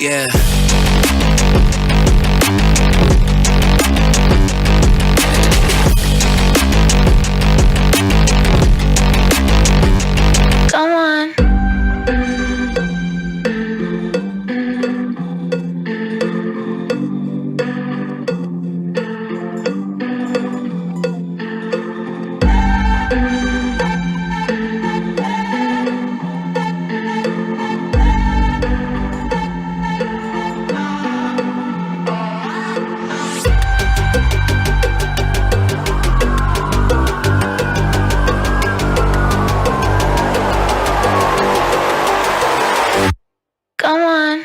Yeah. Come on. Come on.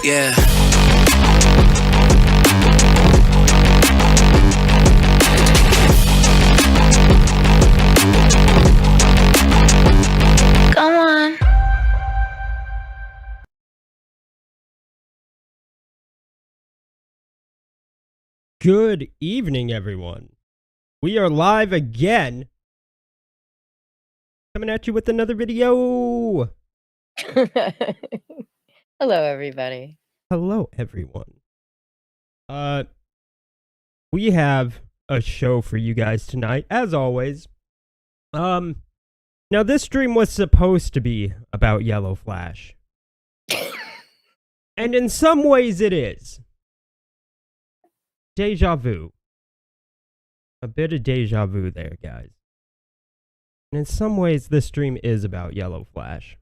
Yeah. Come on. Good evening, everyone. We are live again. Coming at you with another video. Hello, everybody. Hello, everyone. We have a show for you guys tonight, as always. Now this stream was supposed to be about YellowFlash. And in some ways it is. Deja vu. A bit of deja vu there, guys. And in some ways, this stream is about YellowFlash.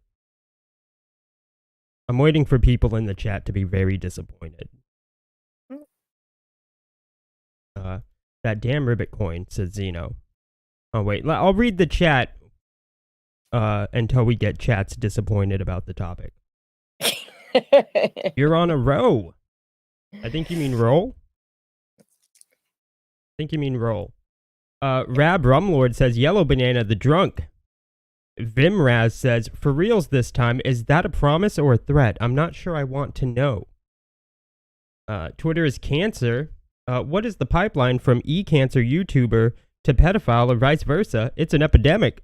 I'm waiting for people in the chat to be very disappointed. That damn ribbit coin, says Zeno. Oh, wait, I'll read the chat until we get chats disappointed about the topic. You're on a row. I think you mean roll? I think you mean roll. Rab Rumlord says, Yellow Banana the drunk. Vimraz says, for reals this time, is that a promise or a threat? I'm not sure I want to know. Twitter is cancer. What is the pipeline from e-cancer YouTuber to pedophile or vice versa? It's an epidemic.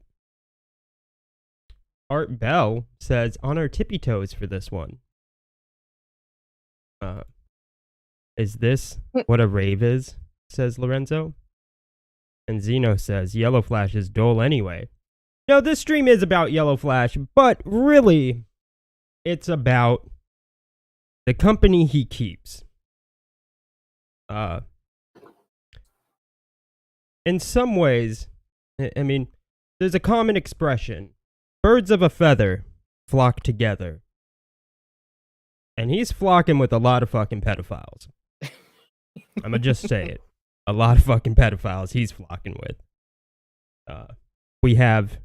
Art Bell says, on our tippy toes for this one. Is this what a rave is? Says Lorenzo. And Zeno says, YellowFlash is dull anyway. No, this stream is about YellowFlash, but really, it's about the company he keeps. In some ways, I mean, there's a common expression. Birds of a feather flock together. And he's flocking with a lot of fucking pedophiles. I'ma just say it. A lot of fucking pedophiles he's flocking with. We have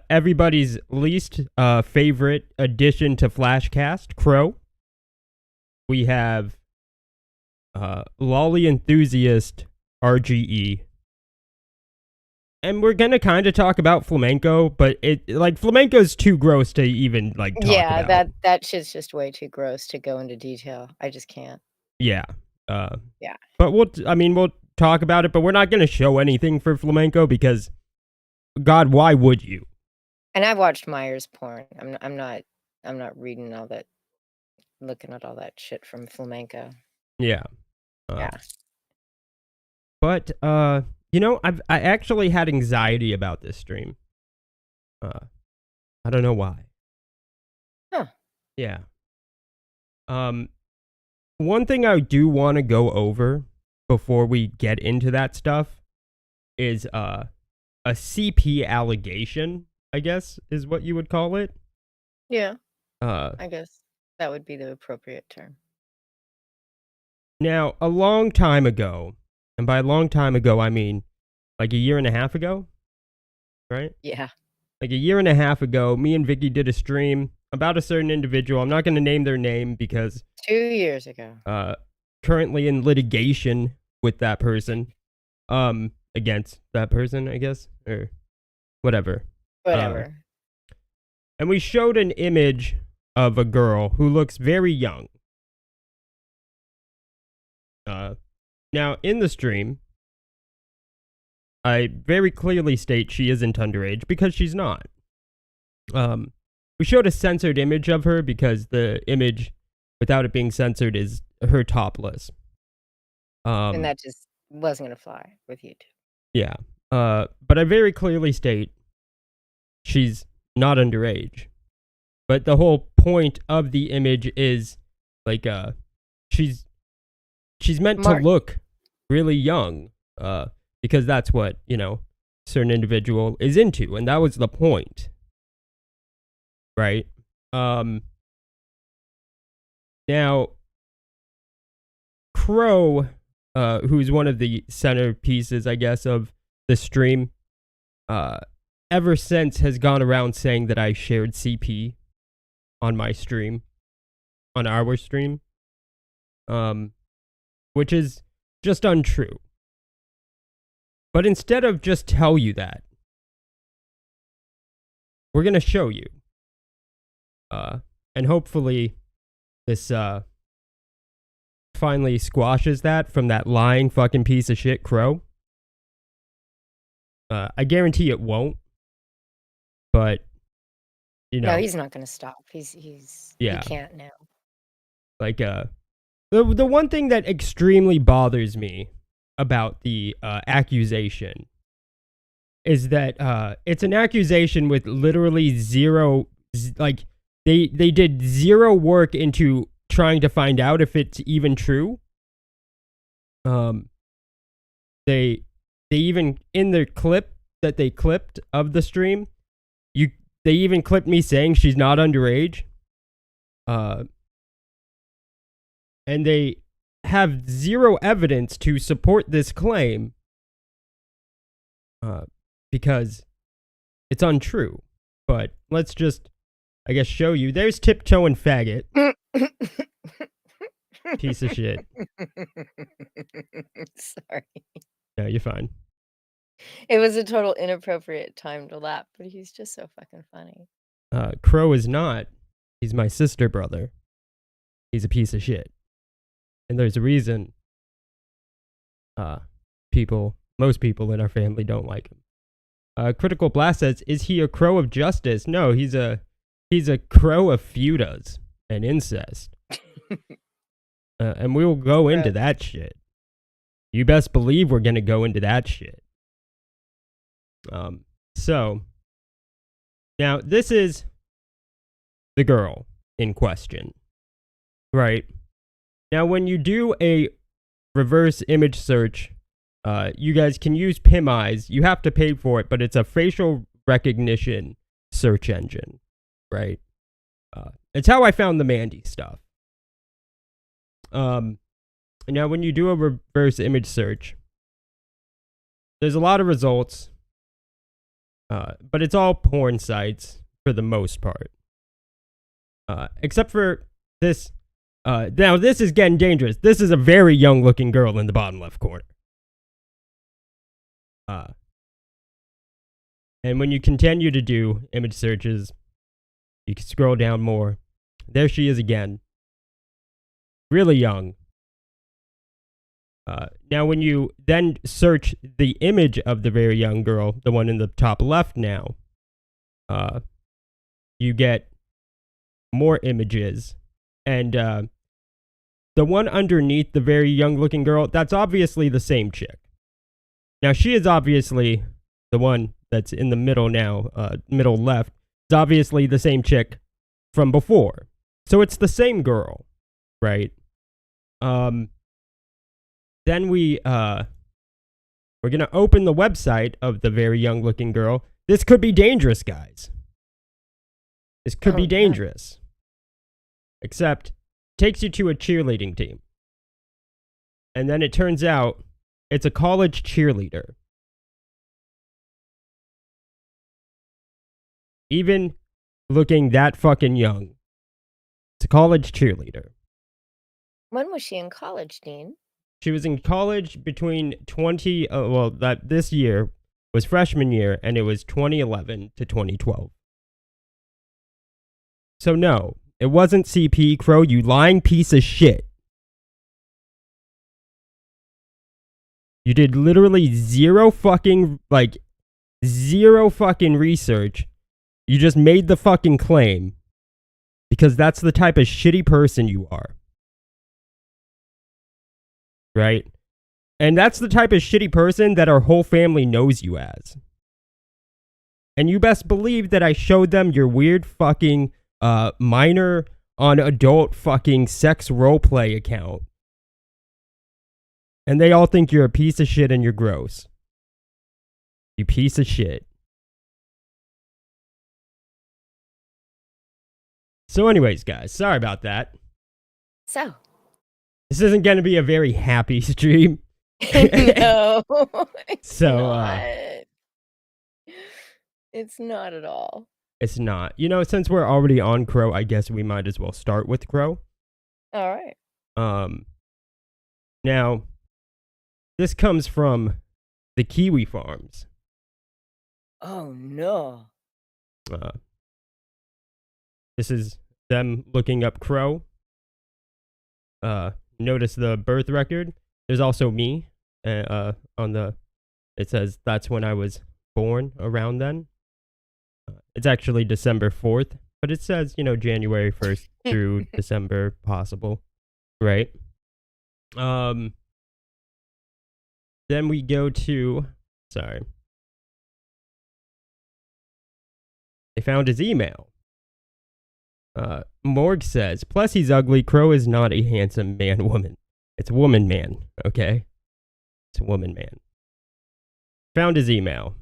everybody's least favorite addition to Flashcast, Crow. We have Lolly Enthusiast, RGE. And we're gonna kind of talk about Flamenco, but Flamenco's too gross to even talk about. Yeah, that shit's just way too gross to go into detail. I just can't. Yeah. Yeah. But we'll talk about it, but we're not going to show anything for Flamenco because, God, why would you? And I've watched Myers porn. I'm not reading all that, looking at all that shit from Flamenco. Yeah. Yeah. But I actually had anxiety about this stream. I don't know why. Huh. Yeah. One thing I do want to go over before we get into that stuff is a CP allegation, I guess, is what you would call it. Yeah. I guess that would be the appropriate term. Now, a long time ago, and by a long time ago, I mean like a year and a half ago, right? Yeah. Like a year and a half ago, me and Vicky did a stream about a certain individual. I'm not going to name their name because 2 years ago. Currently in litigation with that person, against that person, I guess, or whatever. Whatever. And we showed an image of a girl who looks very young. Now, in the stream, I very clearly state she isn't underage because she's not. We showed a censored image of her because the image, without it being censored, is her topless. And that just wasn't going to fly with YouTube. Yeah. But I very clearly state she's not underage. But the whole point of the image is like she's meant to look really young. Because that's what, certain individual is into, and that was the point. Right? Now Crow, who's one of the centerpieces, I guess, of the stream, ever since has gone around saying that I shared CP on my stream, on our stream, which is just untrue. But instead of just tell you that, we're going to show you. And hopefully this finally squashes that from that lying fucking piece of shit Crow. I guarantee it won't. But, No, he's not going to stop. He can't now. Like, the one thing that extremely bothers me about the accusation is that it's an accusation with literally zero, like, they did zero work into trying to find out if it's even true. They even, in the clip that they clipped of the stream, they even clipped me saying she's not underage. And they have zero evidence to support this claim because it's untrue. But let's just, I guess, show you. There's Tiptoeing Faggot. Piece of shit. Sorry. No, you're fine. It was a total inappropriate time to laugh, but he's just so fucking funny. Crow is not. He's my sister brother. He's a piece of shit. And there's a reason most people in our family don't like him. Critical Blast says, is he a crow of justice? No, he's a crow of feudas and incest. And we will go into that shit. You best believe we're going to go into that shit. So, now this is the girl in question, right? Now, when you do a reverse image search, you guys can use PimEyes. You have to pay for it, but it's a facial recognition search engine, right? It's how I found the Mandy stuff. Now, when you do a reverse image search, there's a lot of results, but it's all porn sites for the most part. Except for this. Now, this is getting dangerous. This is a very young-looking girl in the bottom left corner. And when you continue to do image searches, you can scroll down more. There she is again. Really young. Now, when you then search the image of the very young girl, the one in the top left now, you get more images. And the one underneath the very young-looking girl, that's obviously the same chick. Now, she is obviously the one that's in the middle now, middle left, is obviously the same chick from before. So it's the same girl, right? Then we're going to open the website of the very young-looking girl. This could be dangerous, guys. This could be dangerous. Except, it takes you to a cheerleading team. And then it turns out, it's a college cheerleader. Even looking that fucking young, it's a college cheerleader. When was she in college, Dean? She was in college between this year was freshman year, and it was 2011 to 2012. So no, it wasn't CP, Crow, you lying piece of shit. You did literally zero fucking research. You just made the fucking claim because that's the type of shitty person you are. Right? And that's the type of shitty person that our whole family knows you as. And you best believe that I showed them your weird fucking minor on adult fucking sex roleplay account. And they all think you're a piece of shit and you're gross. You piece of shit. So anyways, guys, sorry about that. So. This isn't going to be a very happy stream. No. So, it's not at all. It's not. You know, since we're already on Crow, I guess we might as well start with Crow. All right. Now, this comes from the Kiwi Farms. Oh, no. This is them looking up Crow. Notice the birth record. There's also me on the, it says that's when I was born around then. It's actually December 4th, but it says, you know, January 1st through December possible, right? Then we go to, sorry. They found his email. Morg says, plus he's ugly. Crow is not a handsome man-woman. It's woman-man, okay? It's woman-man. Found his email.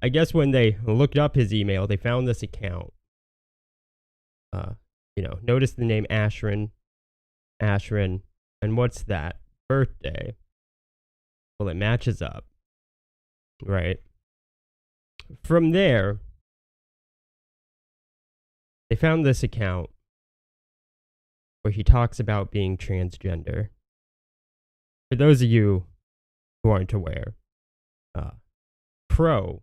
I guess when they looked up his email, they found this account. You know, notice the name Ashrin. And what's that? Birthday. Well, it matches up. Right? From there, they found this account where he talks about being transgender. For those of you who aren't aware, Crow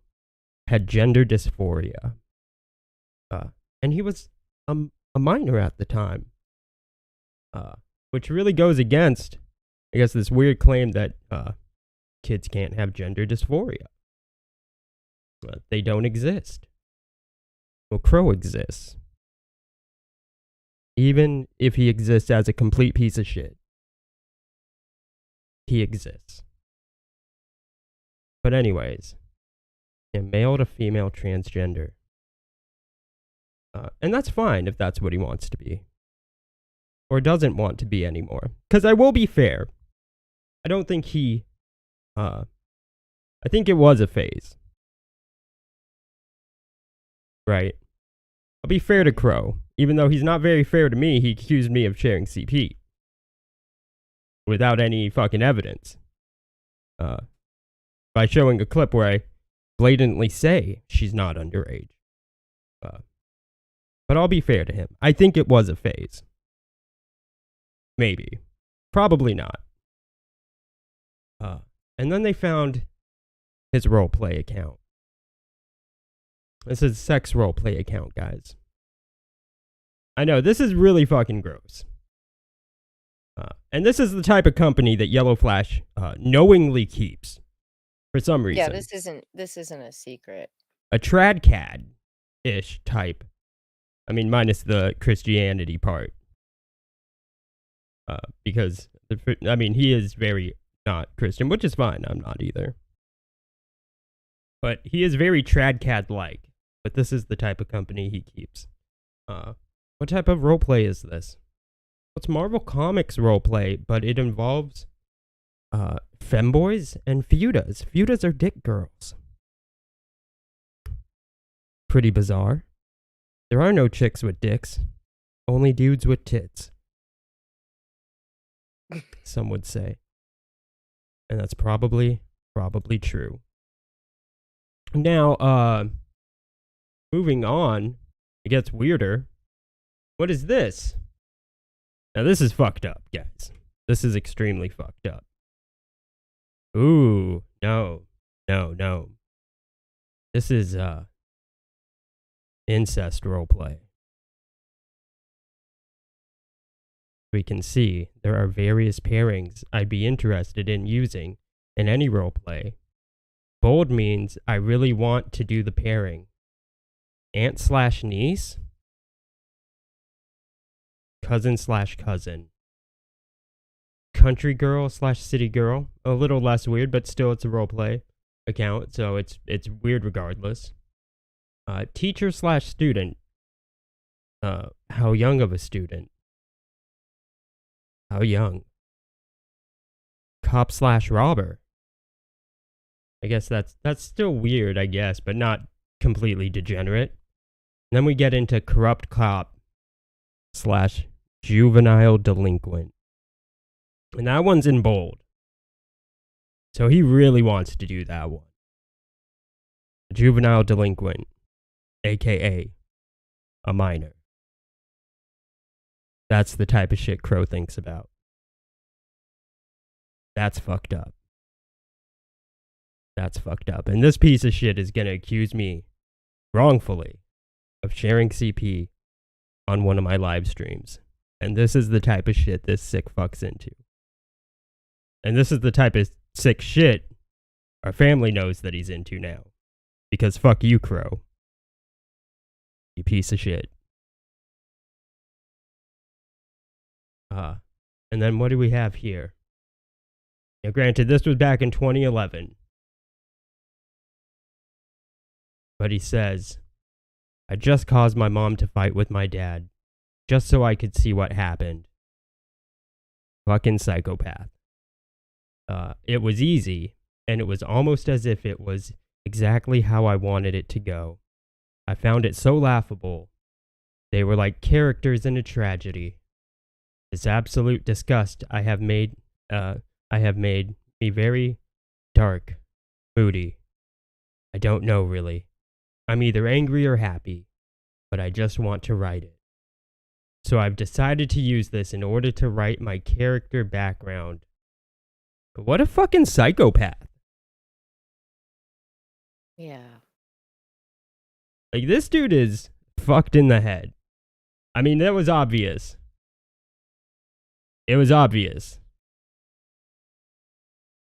had gender dysphoria. And he was a minor at the time. Which really goes against, I guess, this weird claim that kids can't have gender dysphoria. They don't exist. Well, Crow exists. Even if he exists as a complete piece of shit. He exists. But anyways, a male to female transgender. And that's fine if that's what he wants to be. Or doesn't want to be anymore. Because I will be fair. I don't think he... I think it was a phase. Right? I'll be fair to Crow. Even though he's not very fair to me, he accused me of sharing CP. Without any fucking evidence. By showing a clip where I blatantly say she's not underage. But I'll be fair to him. I think it was a phase. Maybe. Probably not. And then they found his roleplay account. This is a sex roleplay account, guys. I know, this is really fucking gross. And this is the type of company that YellowFlash knowingly keeps. For some reason. Yeah, this isn't a secret. A tradcad-ish type. I mean, minus the Christianity part. Because, I mean, he is very not Christian, which is fine. I'm not either. But he is very tradcad-like. But this is the type of company he keeps. What type of roleplay is this? It's Marvel Comics roleplay, but it involves femboys and feudas. Feudas are dick girls. Pretty bizarre. There are no chicks with dicks. Only dudes with tits. Some would say. And that's probably true. Now, moving on, it gets weirder. What is this? Now this is fucked up, guys. This is extremely fucked up. Ooh, no. This is, incest roleplay. we can see, there are various pairings I'd be interested in using in any roleplay. Bold means I really want to do the pairing. Aunt/niece? Cousin/cousin. Country girl/city girl. A little less weird, but still it's a roleplay account, so it's weird regardless. Teacher/student. How young of a student? How young? Cop/robber. I guess that's still weird, I guess, but not completely degenerate. And then we get into corrupt cop/juvenile delinquent. And that one's in bold. So he really wants to do that one. Juvenile delinquent, aka a minor. That's the type of shit Crow thinks about. That's fucked up. That's fucked up. And this piece of shit is gonna accuse me, wrongfully, of sharing CP on one of my live streams. And this is the type of shit this sick fuck's into. And this is the type of sick shit our family knows that he's into now. Because fuck you, Crow. You piece of shit. And then what do we have here? Now, granted, this was back in 2011. But he says, I just caused my mom to fight with my dad, just so I could see what happened. Fucking psychopath. It was easy, and it was almost as if it was exactly how I wanted it to go. I found it so laughable. They were like characters in a tragedy. This absolute disgust I have made me very dark, moody. I don't know really. I'm either angry or happy, but I just want to write it. So I've decided to use this in order to write my character background. What a fucking psychopath. Yeah. Like, this dude is fucked in the head. I mean, that was obvious. It was obvious.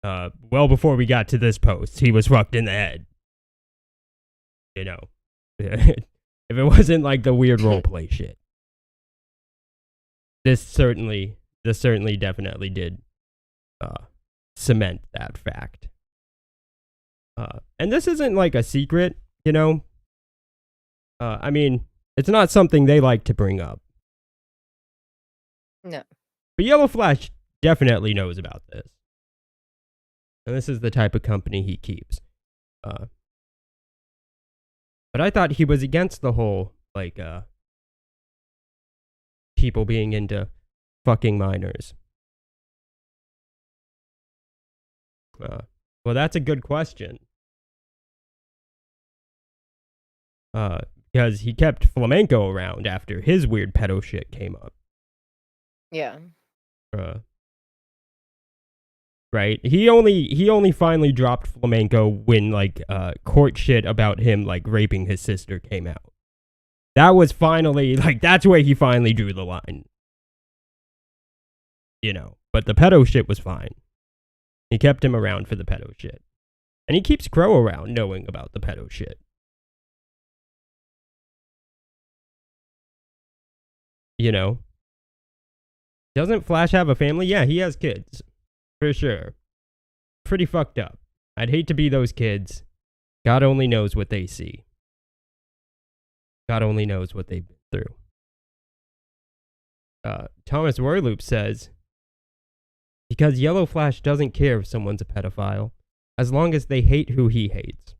Well before we got to this post, he was fucked in the head. You know. If it wasn't like the weird roleplay shit. This certainly definitely did cement that fact. And this isn't like a secret, you know? I mean, it's not something they like to bring up. No. But YellowFlash definitely knows about this. And this is the type of company he keeps. But I thought he was against the whole, like, people being into fucking minors. Well, that's a good question. Because he kept Flamenco around after his weird pedo shit came up. Yeah. Right? He only finally dropped Flamenco when, like, court shit about him, like, raping his sister came out. That was finally, like, that's where he finally drew the line. You know, but the pedo shit was fine. He kept him around for the pedo shit. And he keeps Crow around knowing about the pedo shit. You know? Doesn't Flash have a family? Yeah, he has kids. For sure. Pretty fucked up. I'd hate to be those kids. God only knows what they see. God only knows what they've been through. Thomas Werloop says, because YellowFlash doesn't care if someone's a pedophile, as long as they hate who he hates.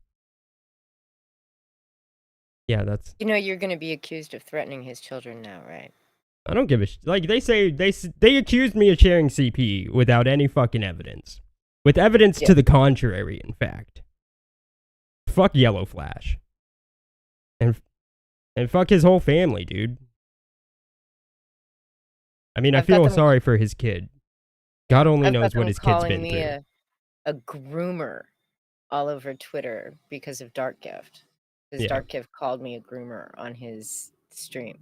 Yeah, that's... You know, you're going to be accused of threatening his children now, right? I don't give a shit. Like, they say, they accused me of sharing CP without any fucking evidence. With evidence to the contrary, in fact. Fuck YellowFlash. And fuck his whole family, dude. I mean, I feel sorry for his kid. God only knows what his kid's been through. A groomer all over Twitter because of Dark Gift. Because Dark Gift called me a groomer on his stream.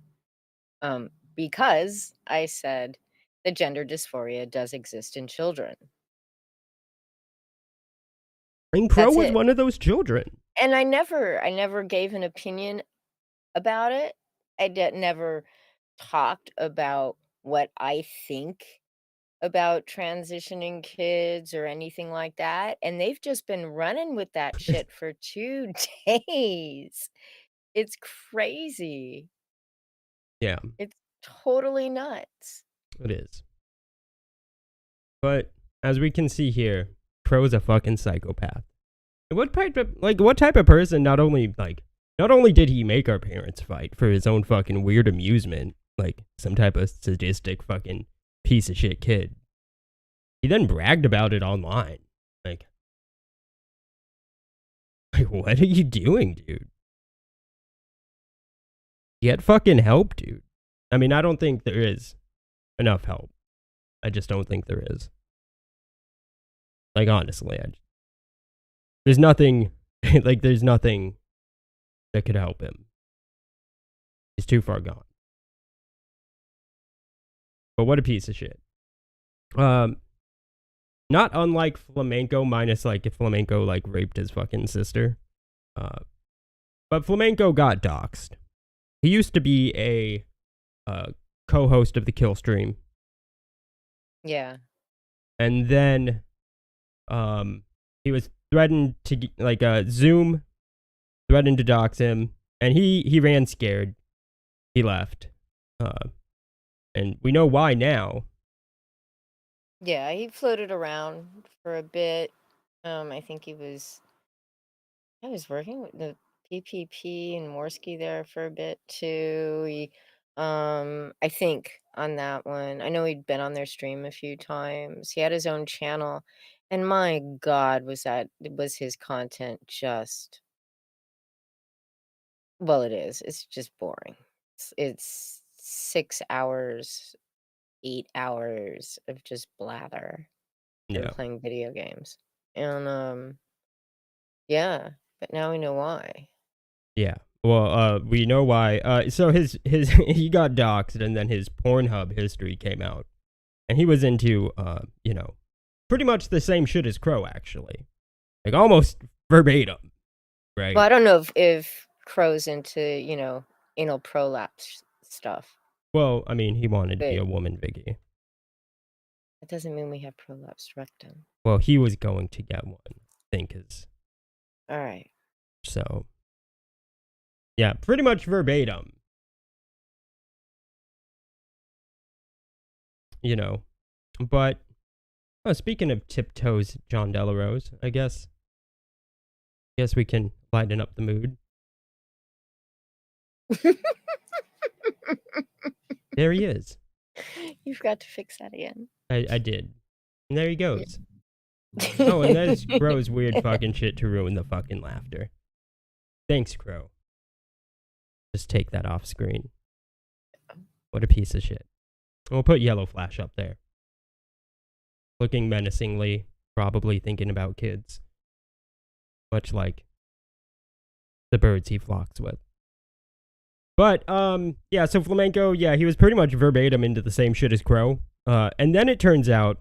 Because I said, that gender dysphoria does exist in children. And Crow That's was it. one of those children. And I never gave an opinion about it. I never talked about what I think about transitioning kids or anything like that, and they've just been running with that shit for 2 days. It's crazy. Yeah, It's totally nuts. it is. But as we can see here, Crow's a fucking psychopath. And what type of person not only did he make our parents fight for his own fucking weird amusement, like some type of sadistic fucking piece of shit kid, he then bragged about it online. Like what are you doing, dude? Get fucking help, dude. I mean, I don't think there is enough help. I just don't think there is. Like, honestly, there's nothing, there's nothing that could help him. He's too far gone. But what a piece of shit. Not unlike Flamenco, minus, like, if Flamenco, like, raped his fucking sister. But Flamenco got doxxed. He used to be a co-host of the Kill Stream. Yeah. And then he was threatened to, like, Zoom threatened to dox him, and he ran scared. He left. And we know why now. Yeah, he floated around for a bit. I think I was working with the PPP and Morsky there for a bit too. I think on that one, I know he'd been on their stream a few times. He had his own channel, and my God, was his content just, well, it is. It's just boring. It's 6 hours, 8 hours of just blather and Yeah. playing video games. And yeah, but now we know why. Yeah. Well, we know why. So his he got doxxed, and then his Pornhub history came out, and he was into pretty much the same shit as Crow, actually, like almost verbatim, right? Well, I don't know if Crow's into, anal prolapse stuff. Well, I mean, he wanted to be a woman, Vicky. That doesn't mean we have prolapsed rectum. Well, he was going to get one, I think is. All right. So, yeah, pretty much verbatim. But speaking of tiptoes, John Delarose, I guess we can lighten up the mood. There he is. You forgot to fix that again. I did. And there he goes. Oh, and there's Crow's weird fucking shit to ruin the fucking laughter. Thanks, Crow. Just take that off screen. What a piece of shit. We'll put YellowFlash up there. Looking menacingly, probably thinking about kids. Much like the birds he flocks with. But, yeah, so Flamenco, yeah, he was pretty much verbatim into the same shit as Crow. And then it turns out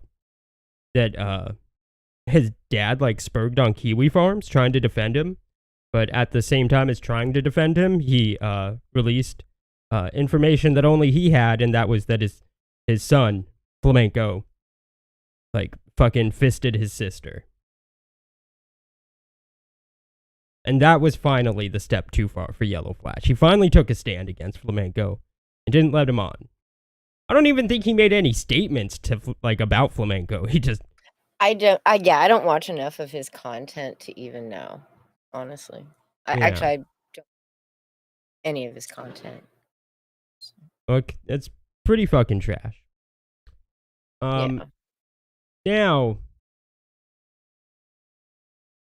that, his dad, like, spurged on Kiwi Farms trying to defend him. But at the same time as trying to defend him, he, released, information that only he had, and that was that his son, Flamenco, like, fucking fisted his sister. And that was finally the step too far for YellowFlash. He finally took a stand against Flamenco and didn't let him on. I don't even think he made any statements about Flamenco. He just... I don't watch enough of his content to even know, honestly. I don't any of his content. Look, it's pretty fucking trash. Yeah.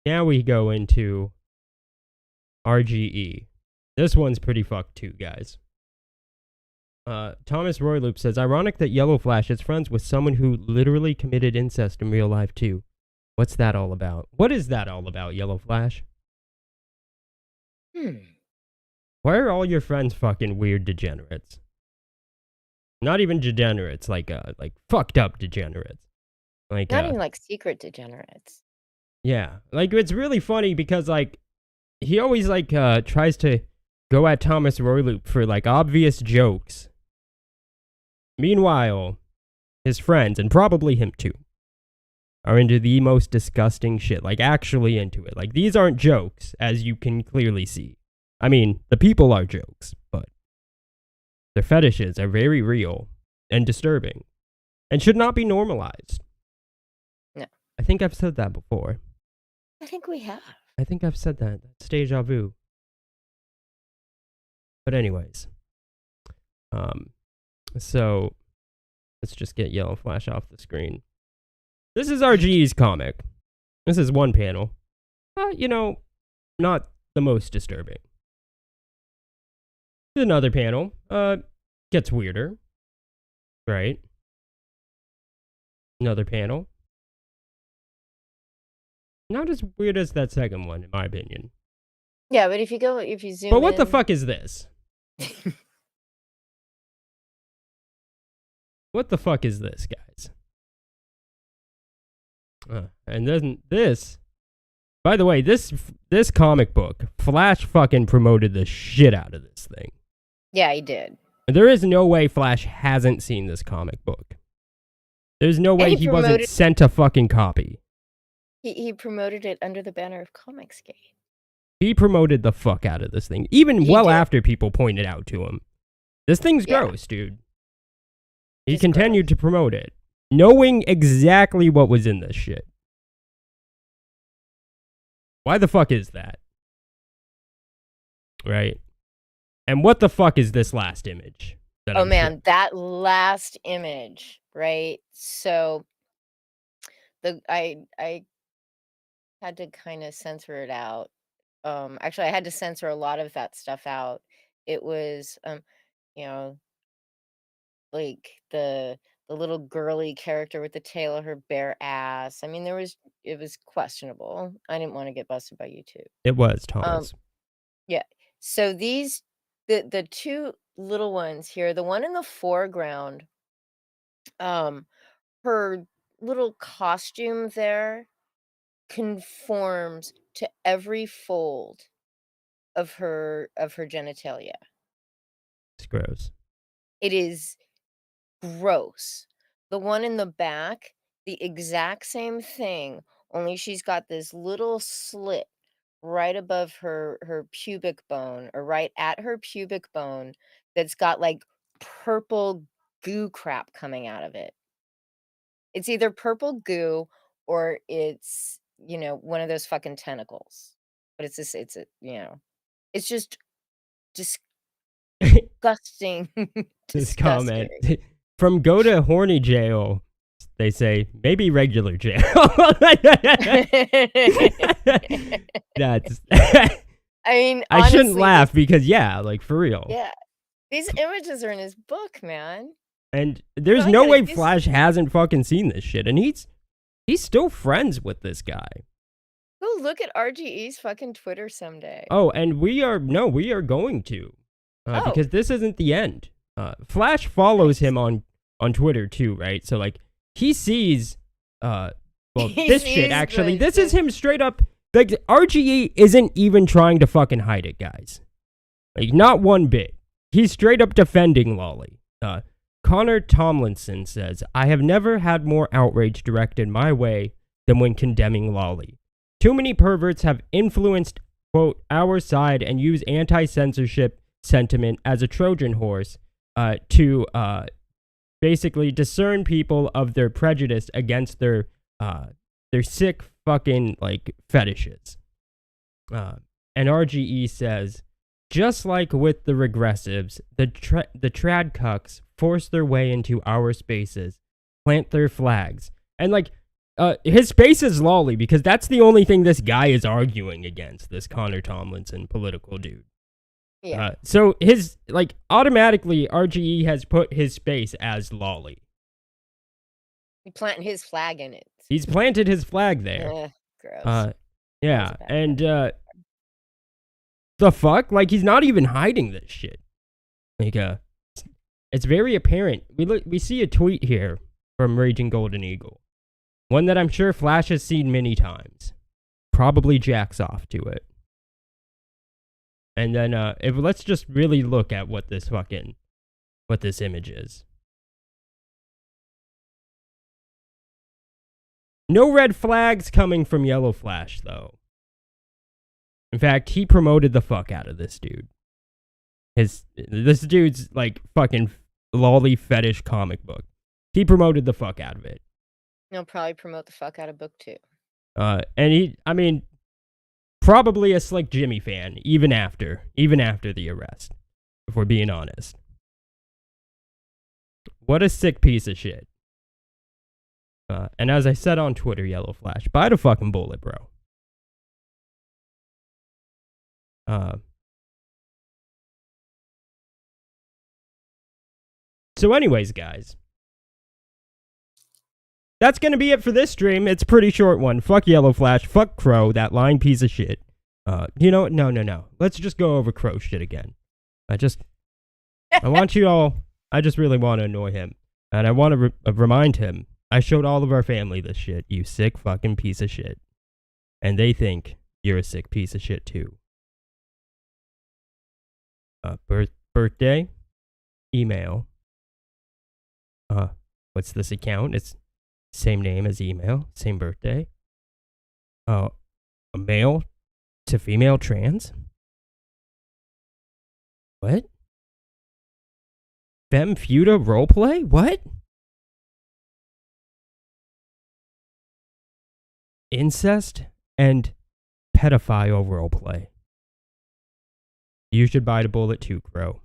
Now we go into RGE. This one's pretty fucked too, guys. Thomas Royloop says, ironic that YellowFlash is friends with someone who literally committed incest in real life too. What's that all about? What is that all about, YellowFlash? Why are all your friends fucking weird degenerates? Not even degenerates, like fucked up degenerates. Like Not even like secret degenerates. yeah, like it's really funny because like he always like tries to go at Thomas Royloop for like obvious jokes. Meanwhile, his friends, and probably him too, are into the most disgusting shit, like actually into it. Like these aren't jokes, as you can clearly see. I mean, the people are jokes, but their fetishes are very real and disturbing and should not be normalized. No. I think I've said that before. I think we have. I think I've said that. That's deja vu. But anyways, so let's just get YellowFlash off the screen. This is RGE's comic. This is one panel. You know, not the most disturbing. Another panel. Gets weirder. Right? Another panel. Not as weird as that second one, in my opinion. Yeah, but if you zoom in. But what the fuck is this? What the fuck is this, guys? And then this, by the way, this comic book, Flash fucking promoted the shit out of this thing. Yeah, he did. There is no way Flash hasn't seen this comic book. There's no way he wasn't sent a fucking copy. He promoted it under the banner of Comicsgate. He promoted the fuck out of this thing, even after people pointed out to him. This thing's gross, dude. He continued to promote it, knowing exactly what was in this shit. Why the fuck is that? Right? And what the fuck is this last image? That last image, right? So I had to kind of censor it out. Actually, I had to censor a lot of that stuff out. It was, you know, like the little girly character with the tail of her bare ass. I mean, it was questionable. I didn't want to get busted by YouTube. It was, Thomas. Yeah. So the two little ones here, the one in the foreground, her little costume there conforms to every fold of her genitalia. It's gross. It is gross. The one in the back, the exact same thing, only she's got this little slit right above her pubic bone, or right at her pubic bone, that's got like purple goo crap coming out of it. It's either purple goo or it's, one of those fucking tentacles. But it's just disgusting. This comment from go to horny jail, they say maybe regular jail. That's I mean, I shouldn't laugh because like for real. Yeah. These images are in his book, man. And there's no way Flash hasn't fucking seen this shit, and he's still friends with this guy. Go look at RGE's fucking Twitter someday. Oh, and we are going to, because this isn't the end. Flash follows him on Twitter too, right? So like he sees, this shit actually. This is him straight up. Like RGE isn't even trying to fucking hide it, guys. Like not one bit. He's straight up defending Lolly. Connor Tomlinson says, I have never had more outrage directed my way than when condemning Lolly. Too many perverts have influenced, quote, our side and use anti-censorship sentiment as a Trojan horse to basically discern people of their prejudice against their sick fucking, like, fetishes. And RGE says, just like with the regressives, the trad cucks force their way into our spaces, plant their flags. And like, his space is Lolly because that's the only thing this guy is arguing against, this Connor Tomlinson political dude. Yeah. So his, like, automatically RGE has put his space as Lolly. He planted his flag in it. He's planted his flag there. Gross. Yeah, and the fuck? Like, he's not even hiding this shit. Like, It's very apparent. We see a tweet here from Raging Golden Eagle. One that I'm sure Flash has seen many times. Probably jacks off to it. And then let's just really look at what this image is. No red flags coming from YellowFlash, though. In fact, he promoted the fuck out of this dude. This dude's like fucking lolly fetish comic book. He promoted the fuck out of it. He'll probably promote the fuck out of book 2. And probably a Slick Jimmy fan, even after the arrest, if we're being honest. What a sick piece of shit. And as I said on Twitter, YellowFlash, bite a fucking bullet, bro. So anyways, guys. That's going to be it for this stream. It's a pretty short one. Fuck YellowFlash. Fuck Crow, that lying piece of shit. You know what? No. Let's just go over Crow shit again. I want you all... I just really want to annoy him. And I want to remind him, I showed all of our family this shit, you sick fucking piece of shit. And they think you're a sick piece of shit too. Birthday, email. What's this account? It's same name as email, same birthday. A male to female trans. What? Femme Futa roleplay? What? Incest and pedophile roleplay. You should bite a bullet too, Crow.